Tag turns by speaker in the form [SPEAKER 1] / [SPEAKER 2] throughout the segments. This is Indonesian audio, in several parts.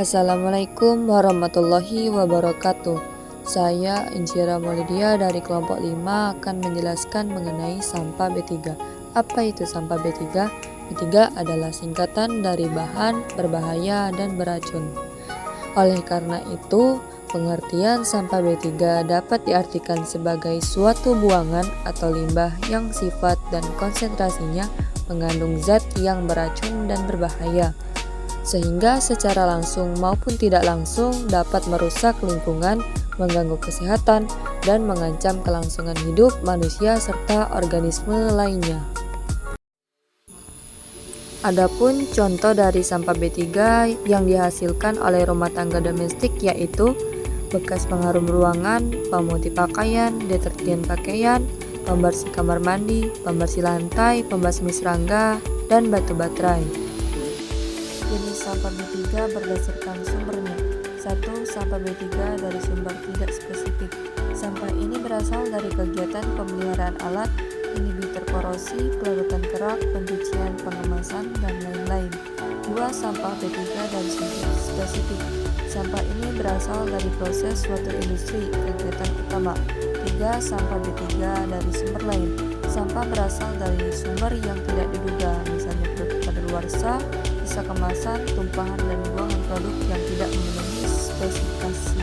[SPEAKER 1] Assalamualaikum warahmatullahi wabarakatuh. Saya Insyira Maulidia dari kelompok 5 akan menjelaskan mengenai sampah B3. Apa itu sampah B3? B3 adalah singkatan dari bahan berbahaya dan beracun. Oleh karena itu, pengertian sampah B3 dapat diartikan sebagai suatu buangan atau limbah yang sifat dan konsentrasinya mengandung zat yang beracun dan berbahaya, sehingga secara langsung maupun tidak langsung dapat merusak lingkungan, mengganggu kesehatan, dan mengancam kelangsungan hidup manusia serta organisme lainnya. Adapun contoh dari sampah B3 yang dihasilkan oleh rumah tangga domestik yaitu bekas pengharum ruangan, pemutih pakaian, deterjen pakaian, pembersih kamar mandi, pembersih lantai, pembasmi serangga, dan batu baterai. Jenis sampah B3 berdasarkan sumbernya. 1. Sampah B3 dari sumber tidak spesifik. Sampah ini berasal dari kegiatan pemeliharaan alat, inhibitor korosi, pelarutan kerak, pencucian, pengemasan, dan lain-lain. 2. Sampah B3 dari sumber spesifik. Sampah ini berasal dari proses suatu industri, kegiatan utama. 3. Sampah B3 dari sumber lain. Sampah berasal dari sumber yang tidak diduga, misalnya produk kadaluarsa, sisa kemasan, tumpahan, dan buangan produk yang tidak memenuhi spesifikasi.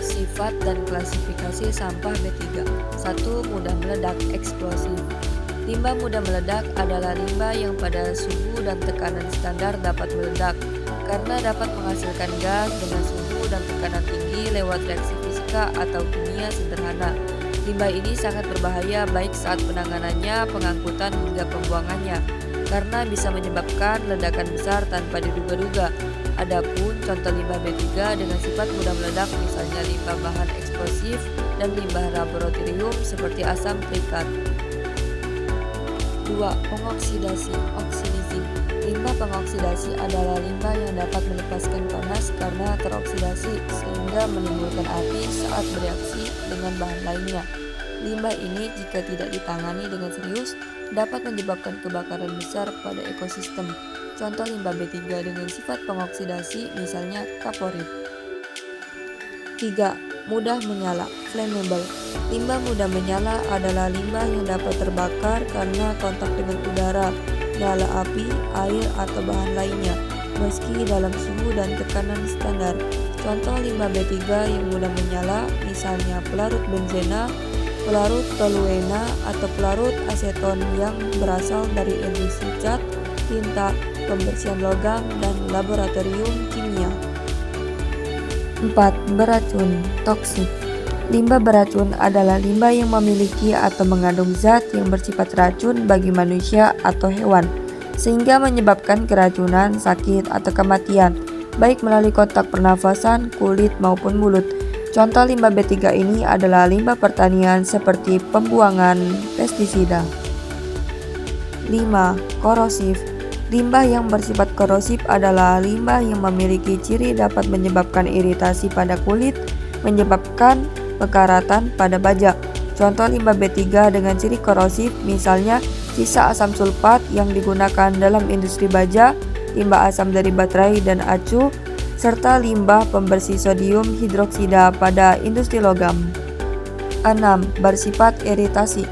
[SPEAKER 1] Sifat dan klasifikasi sampah B3. 1. Mudah meledak, eksplosif. Limbah mudah meledak adalah limbah yang pada suhu dan tekanan standar dapat meledak, karena dapat menghasilkan gas dengan suhu dan tekanan tinggi lewat reaksi fisika atau kimia sederhana. Limbah ini sangat berbahaya baik saat penanganannya, pengangkutan, hingga pembuangannya, karena bisa menyebabkan ledakan besar tanpa diduga-duga. Adapun contoh limbah B3 dengan sifat mudah meledak misalnya limbah bahan eksplosif dan limbah laboratorium seperti asam trikat. 2. Pengoksidasi, oksidasi. Limbah pengoksidasi adalah limbah yang dapat melepaskan panas karena teroksidasi sehingga menimbulkan api saat bereaksi dengan bahan lainnya. Limbah ini jika tidak ditangani dengan serius dapat menyebabkan kebakaran besar pada ekosistem. Contoh limbah B3 dengan sifat pengoksidasi misalnya kaporit. 3. Mudah menyala, flammable. Limbah mudah menyala adalah limbah yang dapat terbakar karena kontak dengan udara, nyala api, air, atau bahan lainnya, meski dalam suhu dan tekanan standar. Contoh limbah B3 yang mudah menyala misalnya pelarut benzena, pelarut toluena, atau pelarut aseton yang berasal dari industri cat, tinta, pembersihan logam, dan laboratorium kimia. 4. Beracun, toksik. Limbah beracun adalah limbah yang memiliki atau mengandung zat yang bersifat racun bagi manusia atau hewan, sehingga menyebabkan keracunan, sakit, atau kematian, baik melalui kontak pernafasan, kulit, maupun mulut. Contoh limbah B3 ini adalah limbah pertanian seperti pembuangan pestisida. 5. Korosif. Limbah yang bersifat korosif adalah limbah yang memiliki ciri dapat menyebabkan iritasi pada kulit, menyebabkan pekaratan pada baja. Contoh limbah B3 dengan ciri korosif misalnya sisa asam sulfat yang digunakan dalam industri baja, limbah asam dari baterai dan acu, serta limbah pembersih sodium hidroksida pada industri logam. 6. Bersifat iritasi.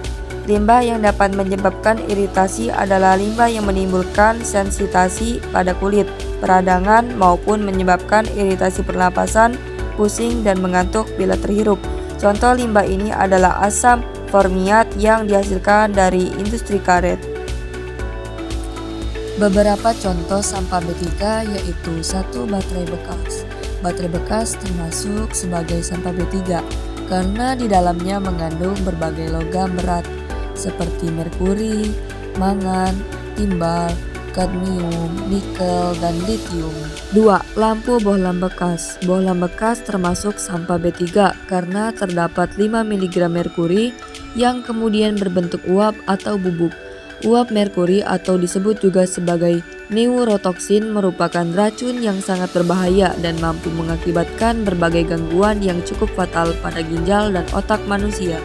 [SPEAKER 1] Limbah yang dapat menyebabkan iritasi adalah limbah yang menimbulkan sensitasi pada kulit, peradangan, maupun menyebabkan iritasi pernapasan, pusing, dan mengantuk bila terhirup. Contoh limbah ini adalah asam formiat yang dihasilkan dari industri karet. Beberapa contoh sampah B3 yaitu 1. Baterai bekas. Baterai bekas termasuk sebagai sampah B3 karena di dalamnya mengandung berbagai logam berat seperti merkuri, mangan, timbal, kadmium, nikel, dan litium. 2. Lampu bohlam bekas. Bohlam bekas termasuk sampah B3 karena terdapat 5 mg merkuri yang kemudian berbentuk uap atau bubuk. Uap merkuri atau disebut juga sebagai neurotoksin merupakan racun yang sangat berbahaya dan mampu mengakibatkan berbagai gangguan yang cukup fatal pada ginjal dan otak manusia.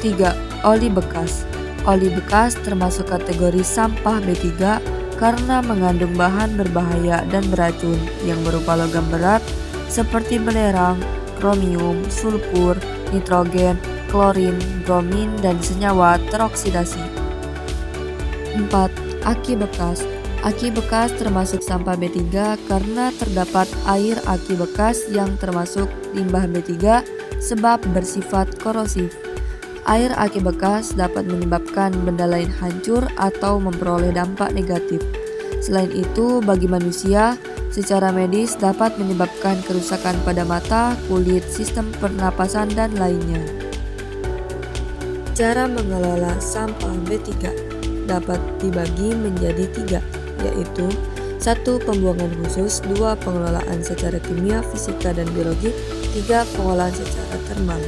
[SPEAKER 1] 3. Oli bekas. Oli bekas termasuk kategori sampah B3 karena mengandung bahan berbahaya dan beracun yang berupa logam berat seperti belerang, kromium, sulfur, nitrogen, klorin, bromin, dan senyawa teroksidasi. 4. Aki bekas. Aki bekas termasuk sampah B3 karena terdapat air aki bekas yang termasuk limbah B3 sebab bersifat korosif. Air aki bekas dapat menyebabkan benda lain hancur atau memperoleh dampak negatif. Selain itu, bagi manusia, secara medis dapat menyebabkan kerusakan pada mata, kulit, sistem pernapasan, dan lainnya. Cara mengelola sampah B3 dapat dibagi menjadi 3, yaitu 1. Pembuangan khusus, 2. Pengelolaan secara kimia, fisika, dan biologi, 3. Pengolahan secara termal.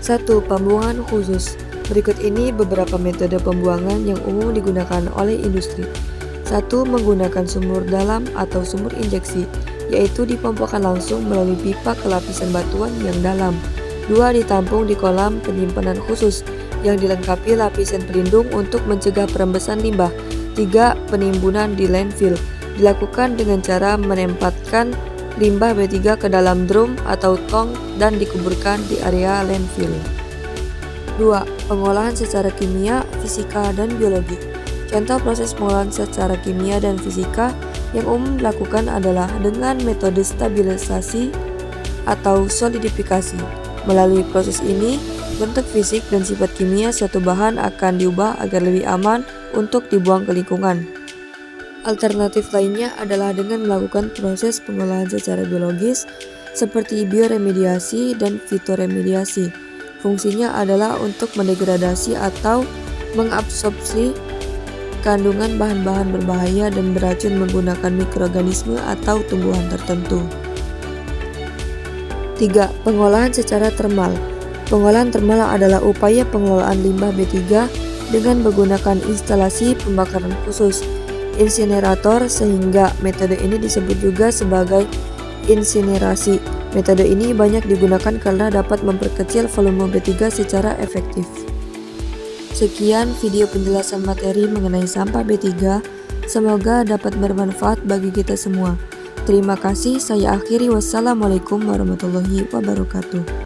[SPEAKER 1] 1. Pembuangan khusus. Berikut ini beberapa metode pembuangan yang umum digunakan oleh industri. 1. Menggunakan sumur dalam atau sumur injeksi, yaitu dipompakan langsung melalui pipa ke lapisan batuan yang dalam. 2. Ditampung di kolam penyimpanan khusus yang dilengkapi lapisan pelindung untuk mencegah perembesan limbah. 3. Penimbunan di landfill dilakukan dengan cara menempatkan limbah B3 ke dalam drum atau tong dan dikuburkan di area landfill. 2. Pengolahan secara kimia, fisika, dan biologi. Contoh proses pengolahan secara kimia dan fisika yang umum dilakukan adalah dengan metode stabilisasi atau solidifikasi. Melalui proses ini, bentuk fisik dan sifat kimia suatu bahan akan diubah agar lebih aman untuk dibuang ke lingkungan. Alternatif lainnya adalah dengan melakukan proses pengolahan secara biologis seperti bioremediasi dan fitoremediasi. Fungsinya adalah untuk mendegradasi atau mengabsorpsi kandungan bahan-bahan berbahaya dan beracun menggunakan mikroorganisme atau tumbuhan tertentu. 3. Pengolahan secara termal. Pengolahan termal adalah upaya pengelolaan limbah B3 dengan menggunakan instalasi pembakaran khusus, insinerator, sehingga metode ini disebut juga sebagai insinerasi. Metode ini banyak digunakan karena dapat memperkecil volume B3 secara efektif. Sekian video penjelasan materi mengenai sampah B3, semoga dapat bermanfaat bagi kita semua. Terima kasih, saya akhiri. Wassalamualaikum warahmatullahi wabarakatuh.